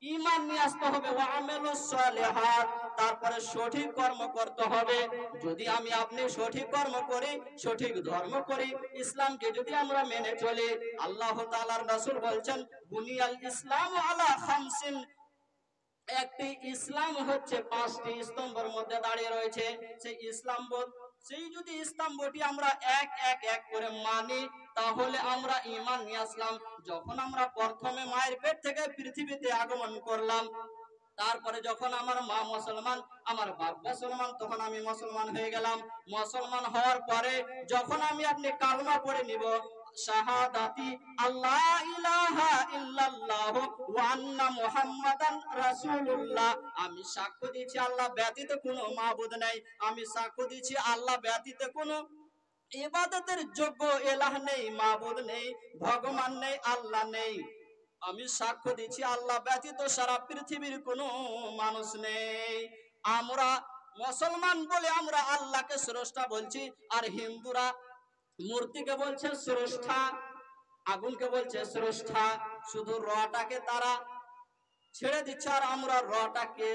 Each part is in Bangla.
ঈমান নিয়ে আসতে হবে, ওয়া আমালুস সালিহাত, তারপরে সঠিক কর্ম করতে হবে। যদি আমি আপনি সঠিক কর্ম করি, সঠিক ধর্ম করি, ইসলামকে যদি আমরা মেনে চলি, আল্লাহ তাআলার রাসূল বলছেন বুনিয়াল ইসলামু আলা খামসিন, একটি ইসলাম হচ্ছে পাঁচটি স্তম্ভের মধ্যে দাঁড়িয়ে রয়েছে। সেই সেই যদি স্তম্ভটি আমরা এক এক এক করে মানি, তাহলে আমরা ঈমান নিয়ে আসলাম। যখন আমরা প্রথমে মায়ের পেট থেকে পৃথিবীতে আগমন করলাম, তারপরে যখন আমার মা মুসলমান, আমার বাপ মুসলমান, তখন আমি মুসলমান হয়ে গেলাম। মুসলমান হওয়ার পরে যখন আমি আপনি কালমা পড়ে নিব, শাহাদাতি আল্লাহ ইলাহা ইল্লাল্লাহ ওয়া আন্না মুহাম্মাদান রাসূলুল্লাহ, আমি সাক্ষ্য দিচ্ছি আল্লাহ ব্যতীত কোনো মাবুদ নাই, আমি সাক্ষ্য দিচ্ছি আল্লাহ ব্যতীত কোনো ইবাদতের যোগ্য ইলাহ নেই, মাবুদ নেই, ভগবান নেই, আল্লাহ নেই। আমি সাক্ষ্য দিচ্ছি আল্লাহ ব্যতীত সারা পৃথিবীর কোনো মানুষ নেই। আমরা মুসলমান বলে আমরা আল্লাহকে স্রষ্টা বলছি, আর হিন্দুরা মূর্তিকে বলছে স্রষ্টা, আগুনকে বলছে স্রষ্টা। শুধু রটাকে তারা ছেড়ে দিচ্ছে, আর আমরা রটাকে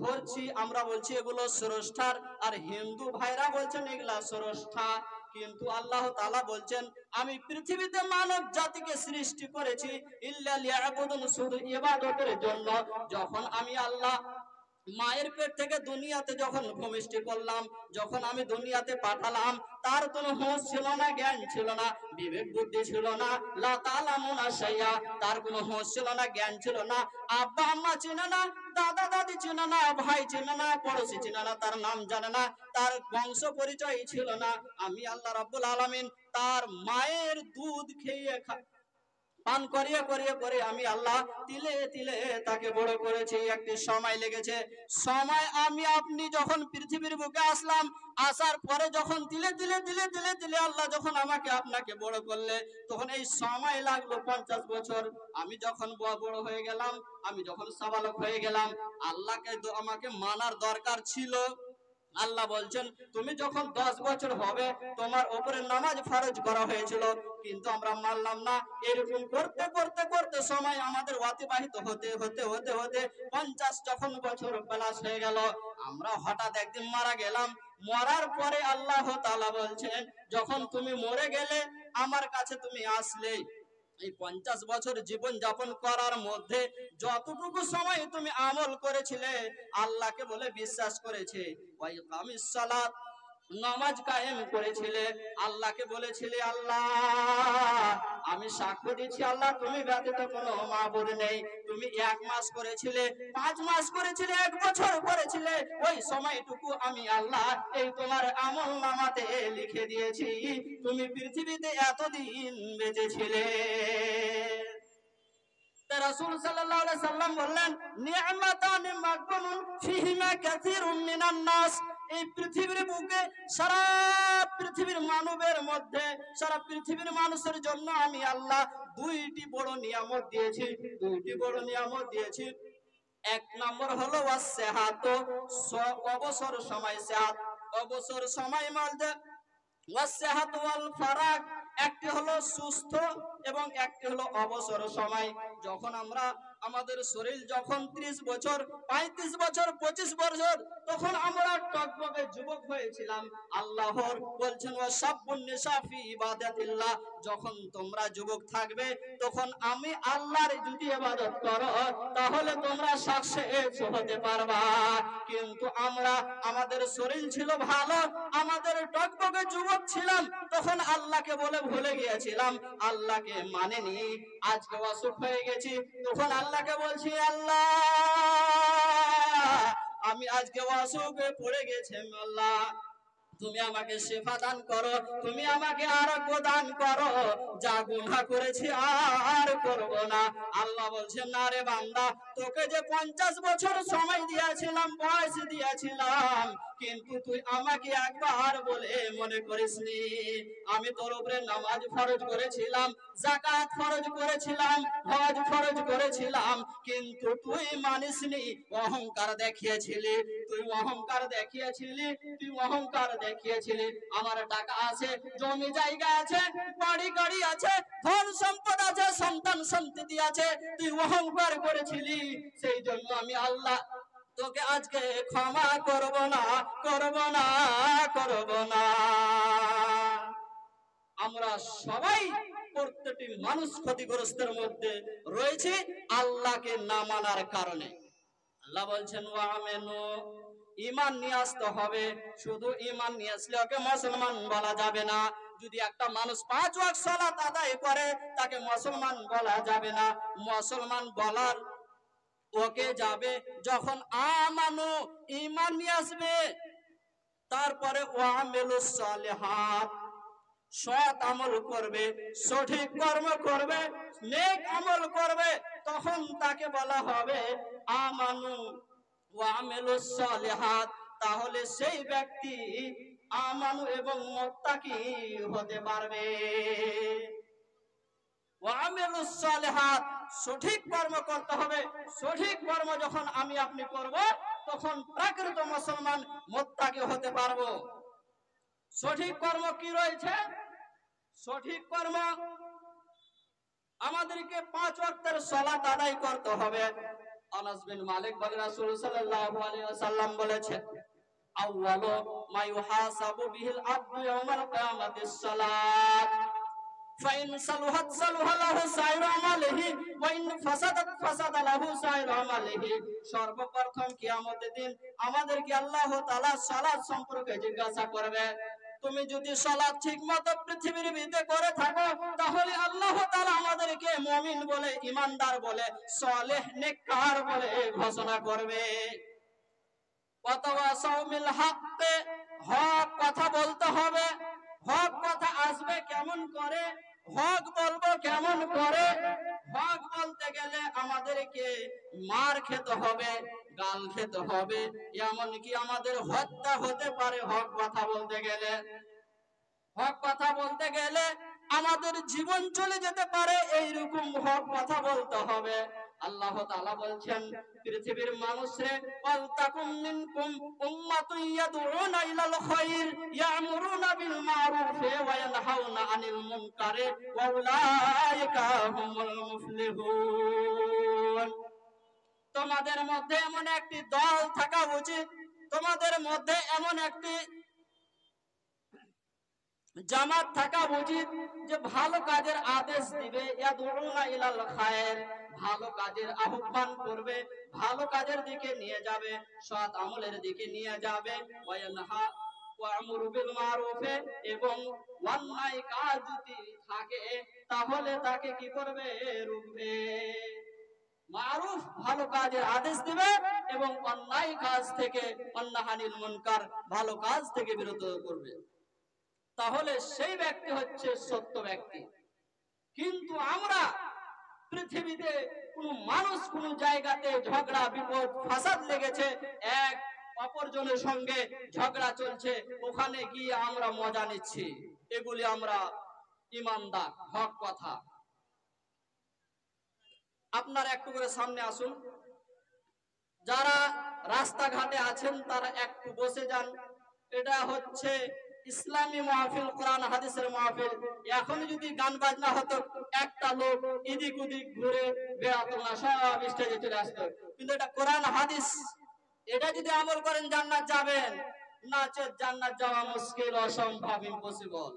ধরছি, আমরা বলছি এগুলো স্রষ্টার, আর হিন্দু ভাইরা বলছেন এগুলা স্রষ্টা। কিন্তু আল্লাহ তাআলা বলছেন আমি পৃথিবীতে মানব জাতিকে সৃষ্টি করেছি ইল্লা লিয়াবুদুন, শুধু ইবাদতের জন্য। যখন আমি আল্লাহ মায়ের পেট থেকে দুনিয়াতে যখন ভূমিষ্ঠ করলাম, যখন আমি দুনিয়াতে পাঠালাম, তার কোনো হুঁশ ছিল না, জ্ঞান ছিল না, বিবেক বুদ্ধি ছিল না, লা তালামুনা শাইয়া, তার কোনো হুঁশ ছিল না, জ্ঞান ছিল না, আব্বা আম্মা চিনে না, দাদা দাদি চিনে না, ভাই চিনে না, পড়োশি চিনে না, তার নাম জানে না, তার বংশ পরিচয় ছিল না। আমি আল্লাহ রাব্বুল আলামিন তার মায়ের দুধ খেয়ে পান করিয়ে করিয়ে করে আমি আল্লাহ তিলে তিলে তাকে বড় করেছি। একটি সময় লেগেছে, সময় আমি আপনি যখন পৃথিবীর বুকে আসলাম, আসার পরে যখন তিলে তিলে তিলে তিলে তিলে আল্লাহ যখন আমাকে আপনাকে বড় করলে, তখন এই সময় লাগলো 50 বছর। আমি যখন বড় হয়ে গেলাম, আমি যখন সাবালক হয়ে গেলাম, আল্লাহকে আমাকে মানার দরকার ছিল। আল্লাহ বলছেন তুমি যখন 10 বছর হবে, তোমার উপরে নামাজ ফরজ করা হয়েছিল, কিন্তু আমরা মানলাম না। এরকম করতে করতে করতে সময় আমাদের অতিবাহিত হতে হতে হতে হতে 50 যখন বছর প্লাস হয়ে গেল, আমরা হঠাৎ একদিন মারা গেলাম। মরার পরে আল্লাহ তাআলা বলছেন যখন তুমি মরে গেলে, আমার কাছে তুমি আসলে, এই 50 বছর জীবন যাপন করার মধ্যে যতটুকু সময় তুমি আমল করেছিলে, আল্লাহকে বলে বিশ্বাস করেছে, ওয়া ইকামিস সালাত, নামাজ কায়েম করেছিলে, আল্লাহকে বলেছিলে আল্লাহ আমি সাক্ষ্য দিচ্ছি আল্লাহ তুমি ব্যতীত কোনো মাবুদ নেই। তুমি 1 মাস করেছিলে, 5 মাস করেছিলে, 1 বছর করেছিলে, ওই সময়টুকু আমি আল্লাহ এই তোমার আমল নামাতে লিখে দিয়েছি। তুমি পৃথিবীতে এতদিন বেঁচেছিলে। রাসূল সাল্লাল্লাহু আলাইহি সাল্লাম বললেন নি'মাতানি মাগবুনুন ফিহিমা কাসীরুম মিনান নাস, এই পৃথিবীর বুকে সারা পৃথিবীর মানবের মধ্যে, সারা পৃথিবীর মানুষের জন্য আমি আল্লাহ দুইটি বড় নিয়ামত দিয়েছি, দুইটি বড় নিয়ামত দিয়েছি। 1 নম্বর হলো ওয়াসসাহাত, অবসর সময়, সেহাত, অবসর সময় বলতে ওয়াসসাহাত ওয়াল ফারাগ, একটি হলো সুস্থ এবং একটি হলো অবসর সময়। যখন আমরা আমাদের শরীর যখন 30 বছর, 35 বছর, 25 বছর, তখন আমরা টকবকে যুবক হয়েছিলাম। আল্লাহর বলছেন ওয়াসাবুন নিসা ফি ইবাদাতিল্লাহ, যখন তোমরা যুবক থাকবে, তখন আমি আল্লাহর যদি ইবাদত করো, তাহলে তোমরা সাকসেস হতে পারবা। কিন্তু আমরা, আমাদের শরীর ছিল ভালো, আমাদের টকবকে যুবক ছিলাম, তখন আল্লাহকে বলে ভুলে গিয়েছিলাম, আল্লাহকে মানেনি। আজকে অসুখ হয়ে গেছি, তখন আল্লাহকে বলছি আল্লাহ আমি আজকে অসুখে পড়ে গেছি, আল্লাহ তুমি আমাকে শিফা দান করো, তুমি আমাকে আরোগ্য দান করো, যা গুনাহ করেছি আর করব না। আল্লাহ বলছেন না রে বান্দা, তোকে যে 50 বছর সময় দিয়েছিলাম, বয়স দিয়েছিলাম, কিন্তু তুই আমাকে একবার বলে মনে করিসনি। আমি তোর উপরে নামাজ ফরজ করেছিলাম, যাকাত ফরজ করেছিলাম, হজ ফরজ করেছিলাম, কিন্তু তুই মানিসনি, অহংকার দেখিয়েছিলি, তুই অহংকার দেখিয়েছিলি, তুই অহংকার দেখিয়েছিলি আমার টাকা আছে, জমি জায়গা আছে, বাড়ি গাড়ি আছে, ধন সম্পদ আছে, সন্তান সন্ততি আছে, তুই অহংকার করেছিলি, সেই জন্য আমি আল্লাহ তোকে আজকে ক্ষমা করব না, করব না, করব না। আমরা সবাই প্রত্যেকটি মানুষ ক্ষতিগ্রস্তের মধ্যে রয়েছে আল্লাহকে না মানার কারণে। আল্লাহ বলছেন ওয়ামেনু, ঈমান নিয়ে আসতে হবে। শুধু ঈমান নিয়ে আসলে ওকে মুসলমান বলা যাবে না। যদি একটা মানুষ 5 ওয়াক্ত সালাত আদায় করে তাকে মুসলমান বলা যাবে না। মুসলমান বলার ওকে যাবে যখন আমানু, ঈমান নিয়ে আসবে, তারপরে ওয়ামিলুস সালিহাত, সৎ আমল করবে, সঠিক কর্ম করবে, নেক আমল করবে, তখন তাকে বলা হবে আমানু ওয়া আমিলুস সালিহাত। তাহলে সেই ব্যক্তি আমানু এবং মুত্তাকি হতে পারবে। ওয়া আমিলুস সালিহাত, সঠিক কর্ম করতে হবে। সঠিক কর্ম যখন আমি আপনি করব তখন প্রকৃত মুসলমান মুত্তাকি হতে পারবো। সঠিক কর্ম কি রয়েছে? সঠিক কর্ম আমাদেরকে 5 ওয়াক্তের সালাত আদায় করতে হবে। আনাস বিন মালিক বলেন রাসূল সাল্লাল্লাহু আলাইহি ওয়াসাল্লাম বলেছেন, আউয়ালু মা ইউহাসাবু বিহিল আবদু ইয়াউমাল কিয়ামাতিস সালাত, ফাইন সালুহাত সালুহা লাহু সাইরু আমালিহি ওয়া ইন ফাসাদাত ফাসাদা লাহু সাইরু আমালিহি। সর্বপ্রথম কিয়ামতের দিন আমাদেরকে আল্লাহ তাআলা সালাত সম্পর্কে জিজ্ঞাসা করবে। তুমি যদি সালাত ঠিকমতো পৃথিবীর ভিতরে করে থাকো তাহলে আল্লাহ তাআলা আমাদেরকে মুমিন বলে, ঈমানদার বলে, সালেহ নেককার বলে ঘোষণা করবে। ওয়াতাওয়াসাউ বিল হক, হক কথা বলতে হবে। হক কথা আসবে কেমন করে, হক বলবো কেমন করে? হক বলতে গেলে আমাদেরকে মার খেতে হবে, গাল খেতে হবে, এমনকি আমাদের হত্যা হতে পারে হক কথা বলতে গেলে। হক কথা বলতে গেলে আমাদের জীবন চলে যেতে পারে, এইরকম হক কথা বলতে হবে। আল্লাহ তাআলা বলছেন পৃথিবীর মানুষরে, ওয়ালতাকুম মিনকুম উম্মাতুন ইয়াদউনা ইলাল খায়র ইয়ামুরুনা বিল মারুফ ওয়া ইয়ানহাউনা আনিল মুনকার ওয়া উলাইকা হুমুল মুফলিহুন। তোমাদের মধ্যে এমন একটি দল থাকা উচিত, তোমাদের মধ্যে এমন একটি জামাত থাকা উচিত যে ভালো কাজের আদেশ দিবে, ইয়াদউনা ইলাল খায়র, ভালো কাজের আহ্বান করবে, ভালো কাজের দিকে নিয়ে যাবে, সৎ আমলের দিকে নিয়ে যাবে, ওয়ায়ানহা ওয়া'মুরু বিল মারুফ, এবং অন্যায় কাজ যদি থাকে তাহলে তাকে কি করবে? রুখবে। মারুফ ভালো কাজের আদেশ দিবে এবং অন্যায় কাজ থেকে, অন্নাহানিল মুনকার ভালো কাজ থেকে বিরত করবে। তাহলে সেই ব্যক্তি হচ্ছে সত্য ব্যক্তি। কিন্তু আমরা পৃথিবীতে কোন মানুষ কোন জায়গাতে ঝগড়া বিপদ ফাসাদ লেগেছে, এক অপরজনের সঙ্গে ঝগড়া চলছে, ওখানে গিয়ে আমরা মজা নিচ্ছি, এগুলি আমরা ঈমানদার, হক কথা। আপনারা একটু করে সামনে আসুন, যারা রাস্তাঘাটে আছেন তারা একটু বসে যান। এটা হচ্ছে ইসলামী মাহফিল, কোরআন হাদিসের মাহফিল। এখন যদি গান বাজনা হতো একটা লোক এদিক ওদিক ঘুরে বেড়াতো না, সব স্টেজে চলে আসতো। কিন্তু এটা কোরআন হাদিস, এটা যদি আমল করেন জান্নাত যাবেন, নাচে জান্নাত যাওয়া মুশকিল, অসম্ভব, ইম্পসিবল।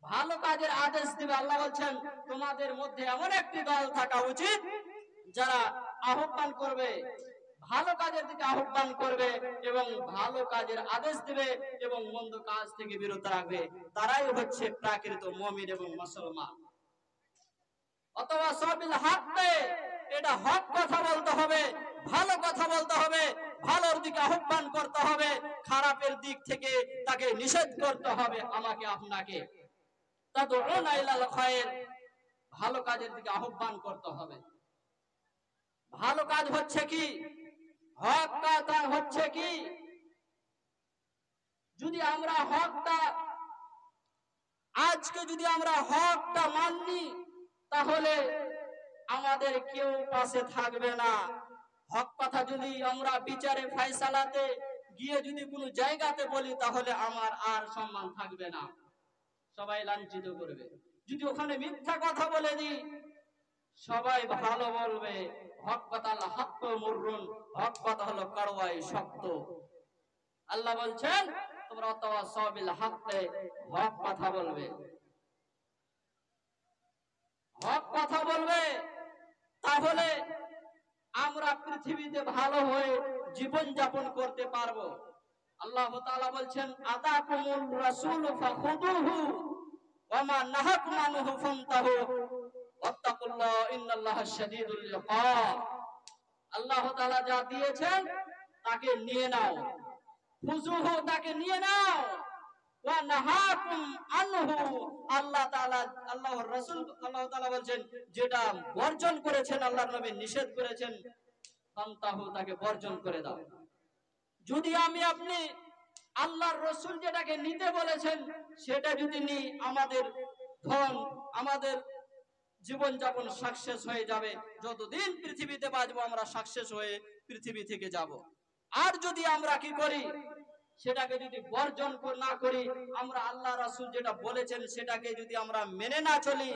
ভালো কাজের আদেশ দিবে। আল্লাহ বলছেন তোমাদের মধ্যে এমন একটি দল থাকা উচিত যারা আহ্বান করবে, ভালো কাজের দিকে আহ্বান করবে এবং ভালো কাজের আদেশ দিবে এবং মন্দ কাজ থেকে বিরত রাখবে। তারাই হচ্ছে প্রকৃত মুমিন এবং মুসলমান। অথবা সাবিল হক, এটা হক কথা বলতে হবে, ভালো কথা বলতে হবে, ভালোর দিকে আহ্বান করতে হবে, খারাপের দিক থেকে তাকে নিষেধ করতে হবে আমাকে আপনাকে। তাদউনা ইলাল খায়র, ভালো কাজের দিকে আহ্বান করতে হবে। ভালো কাজ হচ্ছে কি? হক কথা হচ্ছে কি? যদি আমরা হকটা, আজকে যদি আমরা হকটা মানি তাহলে আমাদের কেউ পাশে থাকবে না। হক কথা যদি আমরা বিচারে ফায়সালাতে গিয়ে যদি কোনো জায়গাতে বলি তাহলে আমার আর সম্মান থাকবে না, সবাই লাঞ্ছিত করবে। যদি ওখানে মিথ্যা কথা বলে দিই সবাই ভালো বলবে। হক কথা আল্লাহ হক মুররুন, হক কথা হলো কড়ওয়াই শক্ত। আল্লাহ বলছেন তোমরা তাওয়াসাউ বিল হক, হক কথা বলবে, হক কথা বলবে, তাহলে আমরা পৃথিবীতে ভালো হয়ে জীবন যাপন করতে পারবো। আল্লাহ তাআলা বলছেন আতাকুমুর রাসূল ফাখুদুহু ওয়া মা নাহাকুম আনহু ফান্তাহু ওয়াত্তাকুল্লাহ ইন্নাল্লাহা শাদীদুল ইকাব। আল্লাহ তাআলা যা দিয়েছেন তাকে নিয়ে নাও, খুজুহু তাকে নিয়ে নাও, ওয়া নাহাকুম আনহু আল্লাহ তাআলা আল্লাহর রাসূল আল্লাহ তাআলা বলেন যেটা বর্জন করেছেন, আল্লাহর নবী নিষেধ করেছেন, ফান্তাহু তাকে বর্জন করে দাও। যদি আমি আপনি আল্লাহর রাসূল যেটাকে নিতে বলেছেন সেটা যদি নিই, আমাদের ধন আমাদের জীবন যাপন সাকসেস হয়ে যাবে, যতদিন পৃথিবীতে বাঁচবো আমরা সাকসেস হয়ে পৃথিবী থেকে যাব। আর যদি আমরা কি করি সেটাকে যদি বর্জন না করি, আমরা আল্লাহ রাসূল যেটা বলেছেন সেটাকে যদি আমরা মেনে না চলি,